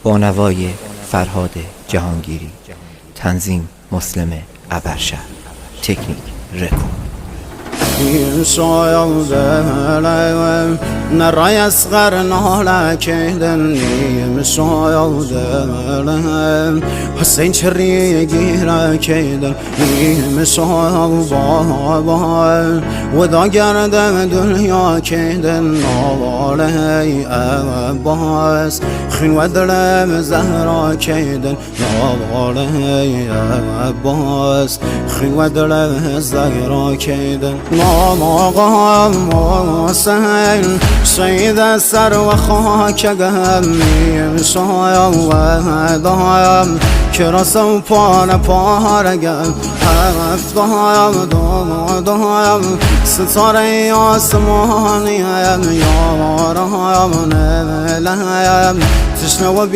با نوای فرهاد جهانگیری، تنظیم مسلم ابرشهر، تکنیک رکورد. نرای اصغر ناله کهدن مسایل حسین چری گیره کهدن مسایل و دا گرده دنیا کهدن نواله عباس خین و دلم زهرا کهدن نواله عباس خین و دلم زهرا کهدن نام سهل سید سر و خاک گمی سایم و دایم کراسم پان پارگم هفت دایم ستاره آسمانیم یارم نملیم تشنه و